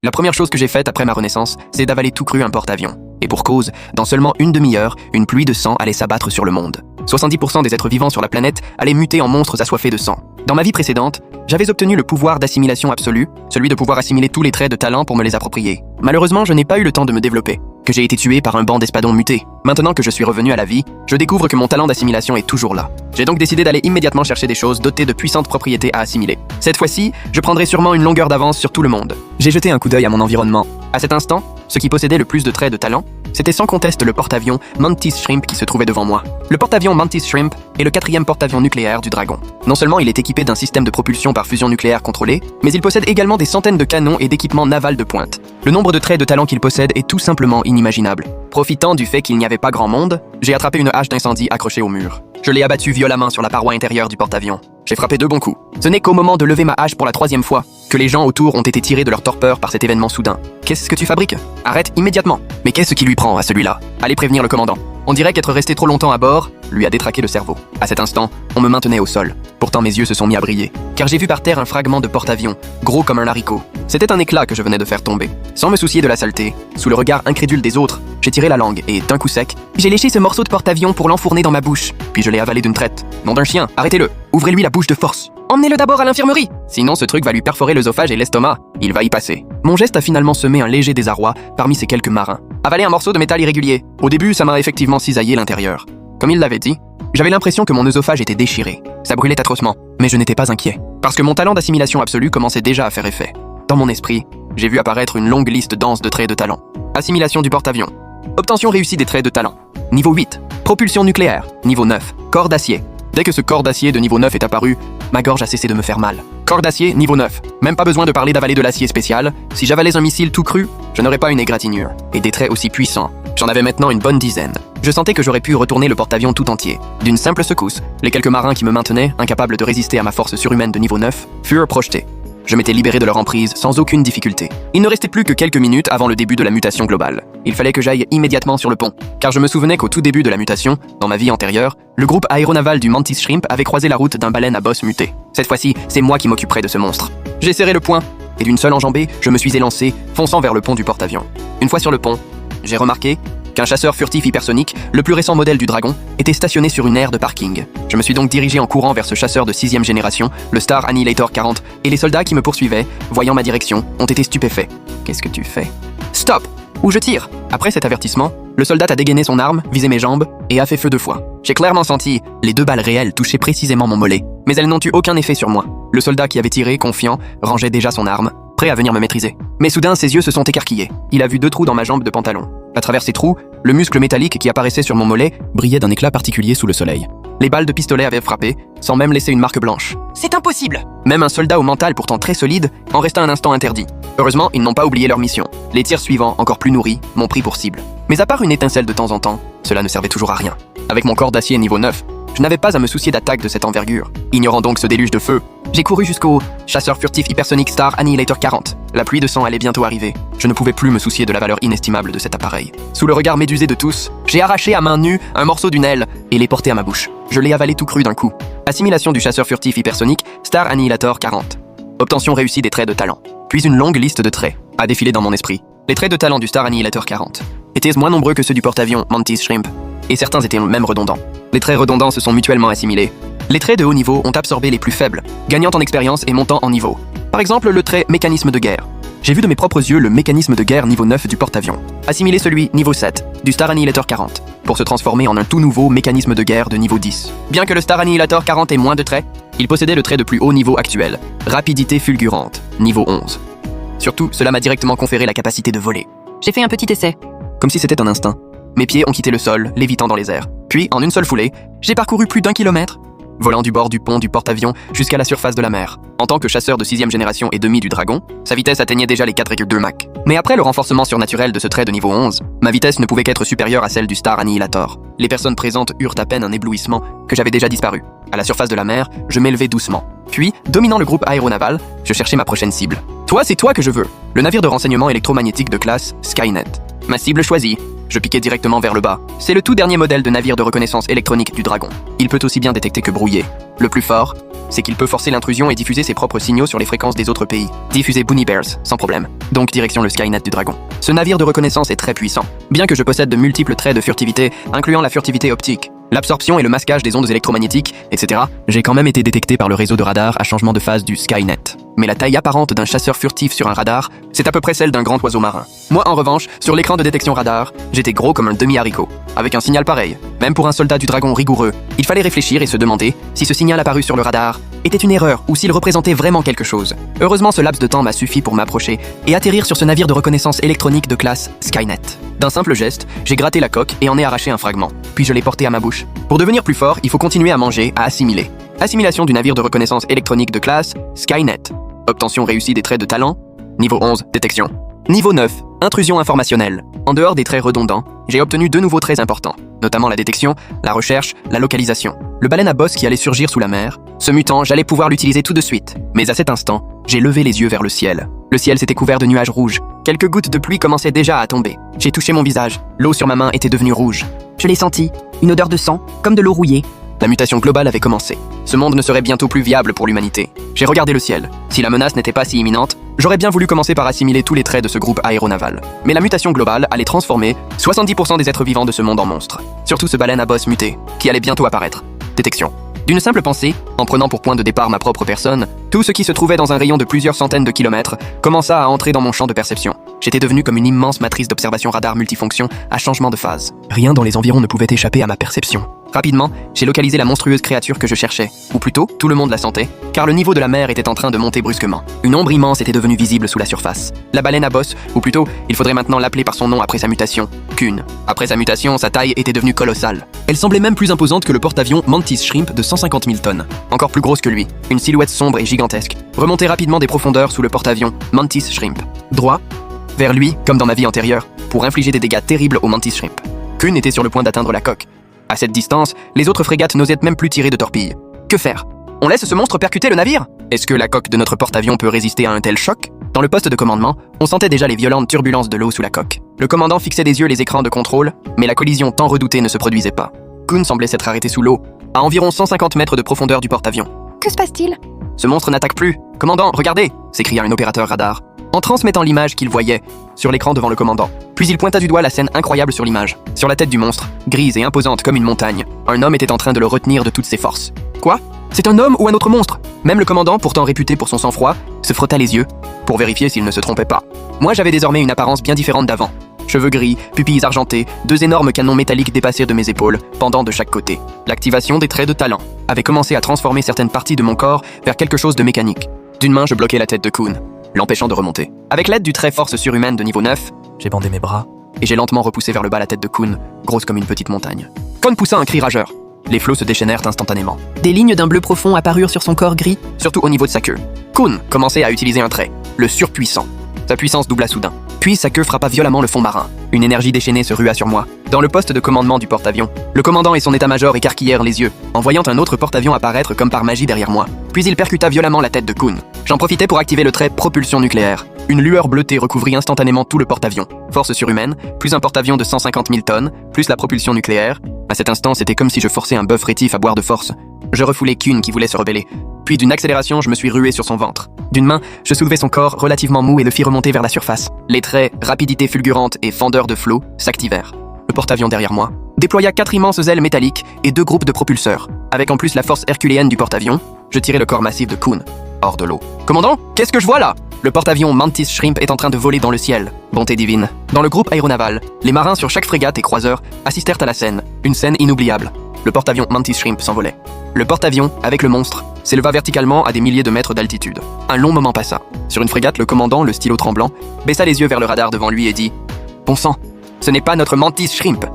La première chose que j'ai faite après ma renaissance, c'est d'avaler tout cru un porte-avions. Et pour cause, dans seulement une demi-heure, une pluie de sang allait s'abattre sur le monde. 70% des êtres vivants sur la planète allaient muter en monstres assoiffés de sang. Dans ma vie précédente, j'avais obtenu le pouvoir d'assimilation absolue, celui de pouvoir assimiler tous les traits de talent pour me les approprier. Malheureusement, je n'ai pas eu le temps de me développer, que j'ai été tué par un banc d'espadons mutés. Maintenant que je suis revenu à la vie, je découvre que mon talent d'assimilation est toujours là. J'ai donc décidé d'aller immédiatement chercher des choses dotées de puissantes propriétés à assimiler. Cette fois-ci, je prendrai sûrement une longueur d'avance sur tout le monde. J'ai jeté un coup d'œil à mon environnement. À cet instant, ce qui possédait le plus de traits de talent, c'était sans conteste le porte-avions Mantis Shrimp qui se trouvait devant moi. Le porte-avions Mantis Shrimp est le 4e porte-avions nucléaire du Dragon. Non seulement il est équipé d'un système de propulsion par fusion nucléaire contrôlé, mais il possède également des centaines de canons et d'équipements navals de pointe. Le nombre de traits de talent qu'il possède est tout simplement inimaginable. Profitant du fait qu'il n'y avait pas grand monde, j'ai attrapé une hache d'incendie accrochée au mur. Je l'ai abattue violemment sur la paroi intérieure du porte-avions. J'ai frappé 2 bons coups. Ce n'est qu'au moment de lever ma hache pour la 3e fois que les gens autour ont été tirés de leur torpeur par cet événement soudain. Qu'est-ce que tu fabriques? Arrête immédiatement. Mais qu'est-ce qui lui prend à celui-là? Allez prévenir le commandant. On dirait qu'être resté trop longtemps à bord lui a détraqué le cerveau. À cet instant, on me maintenait au sol. Pourtant mes yeux se sont mis à briller, car j'ai vu par terre un fragment de porte-avions, gros comme un haricot. C'était un éclat que je venais de faire tomber. Sans me soucier de la saleté, sous le regard incrédule des autres, j'ai tiré la langue et, d'un coup sec, j'ai léché ce morceau de porte-avions pour l'enfourner dans ma bouche. Puis je l'ai avalé d'une traite. Nom d'un chien, arrêtez-le. Ouvrez-lui la bouche de force. Emmenez-le d'abord à l'infirmerie. Sinon ce truc va lui perforer l'œsophage et l'estomac. Il va y passer. Mon geste a finalement semé un léger désarroi parmi ces quelques marins. Avaler un morceau de métal irrégulier. Au début, ça m'a effectivement cisaillé l'intérieur. Comme il l'avait dit, j'avais l'impression que mon œsophage était déchiré. Ça brûlait atrocement, mais je n'étais pas inquiet. Parce que mon talent d'assimilation absolue commençait déjà à faire effet. Dans mon esprit, j'ai vu apparaître une longue liste dense de traits de talent. Assimilation du porte-avions. Obtention réussie des traits de talent. Niveau 8. Propulsion nucléaire. Niveau 9. Corps d'acier. Dès que ce corps d'acier de niveau 9 est apparu, ma gorge a cessé de me faire mal. Corps d'acier, niveau 9. Même pas besoin de parler d'avaler de l'acier spécial. Si j'avalais un missile tout cru, je n'aurais pas une égratignure. Et des traits aussi puissants. J'en avais maintenant une bonne dizaine. Je sentais que j'aurais pu retourner le porte-avions tout entier. D'une simple secousse, les quelques marins qui me maintenaient, incapables de résister à ma force surhumaine de niveau 9, furent projetés. Je m'étais libéré de leur emprise sans aucune difficulté. Il ne restait plus que quelques minutes avant le début de la mutation globale. Il fallait que j'aille immédiatement sur le pont, car je me souvenais qu'au tout début de la mutation, dans ma vie antérieure, le groupe aéronaval du Mantis Shrimp avait croisé la route d'un baleine à bosse muté. Cette fois-ci, c'est moi qui m'occuperai de ce monstre. J'ai serré le poing, et d'une seule enjambée, je me suis élancé, fonçant vers le pont du porte-avions. Une fois sur le pont, j'ai remarqué qu'un chasseur furtif hypersonique, le plus récent modèle du Dragon, était stationné sur une aire de parking. Je me suis donc dirigé en courant vers ce chasseur de 6e génération, le Star Annihilator 40, et les soldats qui me poursuivaient, voyant ma direction, ont été stupéfaits. Qu'est-ce que tu fais? Stop! Ou je tire! Après cet avertissement, le soldat a dégainé son arme, visé mes jambes, et a fait feu 2 fois. J'ai clairement senti les 2 balles réelles toucher précisément mon mollet, mais elles n'ont eu aucun effet sur moi. Le soldat qui avait tiré, confiant, rangeait déjà son arme, prêt à venir me maîtriser. Mais soudain, ses yeux se sont écarquillés. Il a vu 2 trous dans ma jambe de pantalon. À travers ces trous, le muscle métallique qui apparaissait sur mon mollet brillait d'un éclat particulier sous le soleil. Les balles de pistolet avaient frappé, sans même laisser une marque blanche. C'est impossible! Même un soldat au mental pourtant très solide en resta un instant interdit. Heureusement, ils n'ont pas oublié leur mission. Les tirs suivants, encore plus nourris, m'ont pris pour cible. Mais à part une étincelle de temps en temps, cela ne servait toujours à rien. Avec mon corps d'acier niveau 9, je n'avais pas à me soucier d'attaques de cette envergure. Ignorant donc ce déluge de feu, j'ai couru jusqu'au chasseur furtif hypersonique Star Annihilator 40. La pluie de sang allait bientôt arriver. Je ne pouvais plus me soucier de la valeur inestimable de cet appareil. Sous le regard médusé de tous, j'ai arraché à main nue un morceau d'une aile et l'ai porté à ma bouche. Je l'ai avalé tout cru d'un coup. Assimilation du chasseur furtif hypersonique Star Annihilator 40. Obtention réussie des traits de talent. Puis une longue liste de traits a défilé dans mon esprit. Les traits de talent du Star Annihilator 40 étaient moins nombreux que ceux du porte-avions Mantis Shrimp, et certains étaient même redondants. Les traits redondants se sont mutuellement assimilés. Les traits de haut niveau ont absorbé les plus faibles, gagnant en expérience et montant en niveau. Par exemple, le trait mécanisme de guerre. J'ai vu de mes propres yeux le mécanisme de guerre niveau 9 du porte-avions. Assimiler celui niveau 7 du Star Annihilator 40 pour se transformer en un tout nouveau mécanisme de guerre de niveau 10. Bien que le Star Annihilator 40 ait moins de traits, il possédait le trait de plus haut niveau actuel, rapidité fulgurante, niveau 11. Surtout, cela m'a directement conféré la capacité de voler. J'ai fait un petit essai. Comme si c'était un instinct. Mes pieds ont quitté le sol, lévitant dans les airs. Puis, en une seule foulée, j'ai parcouru plus d'1 kilomètre, volant du bord du pont du porte-avions jusqu'à la surface de la mer. En tant que chasseur de 6e génération et demi du Dragon, sa vitesse atteignait déjà les 4,2 Mach. Mais après le renforcement surnaturel de ce trait de niveau 11, ma vitesse ne pouvait qu'être supérieure à celle du Star Annihilator. Les personnes présentes eurent à peine un éblouissement que j'avais déjà disparu. À la surface de la mer, je m'élevais doucement. Puis, dominant le groupe aéronaval, je cherchais ma prochaine cible. Toi, c'est toi que je veux. Le navire de renseignement électromagnétique de classe Skynet. Ma cible choisie. Je piquais directement vers le bas. C'est le tout dernier modèle de navire de reconnaissance électronique du Dragon. Il peut aussi bien détecter que brouiller. Le plus fort, c'est qu'il peut forcer l'intrusion et diffuser ses propres signaux sur les fréquences des autres pays. Diffuser Bunny Bears, sans problème. Donc direction le Skynet du Dragon. Ce navire de reconnaissance est très puissant. Bien que je possède de multiples traits de furtivité, incluant la furtivité optique, l'absorption et le masquage des ondes électromagnétiques, etc., j'ai quand même été détecté par le réseau de radar à changement de phase du Skynet. Mais la taille apparente d'un chasseur furtif sur un radar, c'est à peu près celle d'un grand oiseau marin. Moi, en revanche, sur l'écran de détection radar, j'étais gros comme un demi-haricot. Avec un signal pareil, même pour un soldat du Dragon rigoureux, il fallait réfléchir et se demander si ce signal apparu sur le radar était une erreur ou s'il représentait vraiment quelque chose. Heureusement, ce laps de temps m'a suffi pour m'approcher et atterrir sur ce navire de reconnaissance électronique de classe Skynet. D'un simple geste, j'ai gratté la coque et en ai arraché un fragment, puis je l'ai porté à ma bouche. Pour devenir plus fort, il faut continuer à manger, à assimiler. Assimilation du navire de reconnaissance électronique de classe Skynet. Obtention réussie des traits de talent. Niveau 11, détection. Niveau 9, intrusion informationnelle. En dehors des traits redondants, j'ai obtenu 2 nouveaux traits importants, notamment la détection, la recherche, la localisation. Le baleine à bosse qui allait surgir sous la mer, ce mutant, j'allais pouvoir l'utiliser tout de suite. Mais à cet instant, j'ai levé les yeux vers le ciel. Le ciel s'était couvert de nuages rouges. Quelques gouttes de pluie commençaient déjà à tomber. J'ai touché mon visage. L'eau sur ma main était devenue rouge. Je l'ai senti, une odeur de sang, comme de l'eau rouillée. La mutation globale avait commencé. Ce monde ne serait bientôt plus viable pour l'humanité. J'ai regardé le ciel. Si la menace n'était pas si imminente, j'aurais bien voulu commencer par assimiler tous les traits de ce groupe aéronaval. Mais la mutation globale allait transformer 70% des êtres vivants de ce monde en monstres. Surtout ce baleine à bosse muté, qui allait bientôt apparaître. Détection. D'une simple pensée, en prenant pour point de départ ma propre personne, tout ce qui se trouvait dans un rayon de plusieurs centaines de kilomètres commença à entrer dans mon champ de perception. J'étais devenu comme une immense matrice d'observation radar multifonction à changement de phase. Rien dans les environs ne pouvait échapper à ma perception. Rapidement, j'ai localisé la monstrueuse créature que je cherchais. Ou plutôt, tout le monde la sentait, car le niveau de la mer était en train de monter brusquement. Une ombre immense était devenue visible sous la surface. La baleine à bosse, ou plutôt, il faudrait maintenant l'appeler par son nom après sa mutation, Kuhn. Après sa mutation, sa taille était devenue colossale. Elle semblait même plus imposante que le porte-avions Mantis Shrimp de 150 000 tonnes. Encore plus grosse que lui, une silhouette sombre et gigantesque, remontait rapidement des profondeurs sous le porte-avions Mantis Shrimp. Droit, vers lui, comme dans ma vie antérieure, pour infliger des dégâts terribles au Mantis Shrimp. Kuhn était sur le point d'atteindre la coque. À cette distance, les autres frégates n'osaient même plus tirer de torpilles. Que faire? On laisse ce monstre percuter le navire? Est-ce que la coque de notre porte-avions peut résister à un tel choc? Dans le poste de commandement, on sentait déjà les violentes turbulences de l'eau sous la coque. Le commandant fixait des yeux les écrans de contrôle, mais la collision tant redoutée ne se produisait pas. Kuhn semblait s'être arrêté sous l'eau, à environ 150 mètres de profondeur du porte-avions. Que se passe-t-il? Ce monstre n'attaque plus. Commandant, regardez! S'écria un opérateur radar, en transmettant l'image qu'il voyait sur l'écran devant le commandant. Puis il pointa du doigt la scène incroyable sur l'image. Sur la tête du monstre, grise et imposante comme une montagne, un homme était en train de le retenir de toutes ses forces. Quoi? C'est un homme ou un autre monstre? Même le commandant, pourtant réputé pour son sang-froid, se frotta les yeux pour vérifier s'il ne se trompait pas. Moi, j'avais désormais une apparence bien différente d'avant. Cheveux gris, pupilles argentées, 2 énormes canons métalliques dépassaient de mes épaules, pendant de chaque côté. L'activation des traits de talent avait commencé à transformer certaines parties de mon corps vers quelque chose de mécanique. D'une main, je bloquais la tête de Kuhn, l'empêchant de remonter. Avec l'aide du trait force surhumaine de niveau 9, j'ai bandé mes bras et j'ai lentement repoussé vers le bas la tête de Kuhn, grosse comme une petite montagne. Kuhn poussa un cri rageur. Les flots se déchaînèrent instantanément. Des lignes d'un bleu profond apparurent sur son corps gris. Surtout au niveau de sa queue. Kuhn commençait à utiliser un trait, le surpuissant. Sa puissance doubla soudain. Puis sa queue frappa violemment le fond marin. Une énergie déchaînée se rua sur moi. Dans le poste de commandement du porte-avions, le commandant et son état-major écarquillèrent les yeux, en voyant un autre porte-avions apparaître comme par magie derrière moi. Puis il percuta violemment la tête de Kuhn. J'en profitai pour activer le trait propulsion nucléaire. Une lueur bleutée recouvrit instantanément tout le porte-avions. Force surhumaine, plus un porte-avions de 150 000 tonnes, plus la propulsion nucléaire. À cet instant, c'était comme si je forçais un bœuf rétif à boire de force. Je refoulai Kuhn qui voulait se rebeller. Puis d'une accélération, je me suis rué sur son ventre. D'une main, je soulevai son corps relativement mou et le fis remonter vers la surface. Les traits, rapidité fulgurante et fendeur de flot s'activèrent. Le porte-avions derrière moi déploya 4 immenses ailes métalliques et 2 groupes de propulseurs. Avec en plus la force herculéenne du porte-avions, je tirai le corps massif de Kuhn hors de l'eau. Commandant, qu'est-ce que je vois là? Le porte-avions Mantis Shrimp est en train de voler dans le ciel. Bonté divine. Dans le groupe aéronaval, les marins sur chaque frégate et croiseur assistèrent à la scène. Une scène inoubliable. Le porte-avions Mantis Shrimp s'envolait. Le porte-avions, avec le monstre, s'éleva verticalement à des milliers de mètres d'altitude. Un long moment passa. Sur une frégate, le commandant, le stylo tremblant, baissa les yeux vers le radar devant lui et dit « Bon sang, ce n'est pas notre Mantis Shrimp.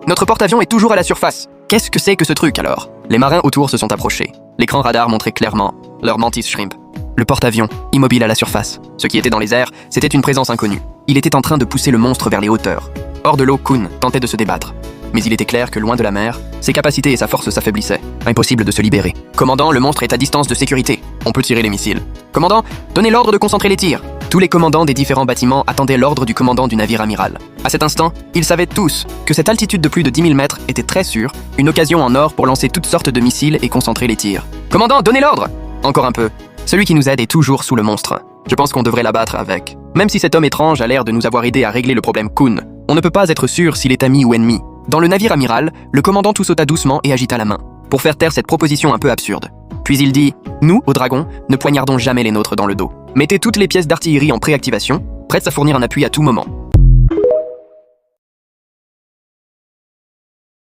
Notre porte-avions est toujours à la surface. Qu'est-ce que c'est que ce truc alors ?» Les marins autour se sont approchés. L'écran radar montrait clairement leur Mantis Shrimp. Le porte-avions, immobile à la surface. Ce qui était dans les airs, c'était une présence inconnue. Il était en train de pousser le monstre vers les hauteurs. Hors de l'eau, Kuhn tentait de se débattre. Mais il était clair que loin de la mer, ses capacités et sa force s'affaiblissaient. Impossible de se libérer. Commandant, le monstre est à distance de sécurité. On peut tirer les missiles. Commandant, donnez l'ordre de concentrer les tirs. Tous les commandants des différents bâtiments attendaient l'ordre du commandant du navire amiral. À cet instant, ils savaient tous que cette altitude de plus de 10 000 mètres était très sûre, une occasion en or pour lancer toutes sortes de missiles et concentrer les tirs. « Commandant, donnez l'ordre !» Encore un peu. Celui qui nous aide est toujours sous le monstre. Je pense qu'on devrait l'abattre avec. Même si cet homme étrange a l'air de nous avoir aidé à régler le problème Kun, on ne peut pas être sûr s'il est ami ou ennemi. Dans le navire amiral, le commandant tout sauta doucement et agita la main, pour faire taire cette proposition un peu absurde. Puis il dit « Nous, aux dragons, ne poignardons jamais les nôtres dans le dos. Mettez toutes les pièces d'artillerie en préactivation, prêtes à fournir un appui à tout moment.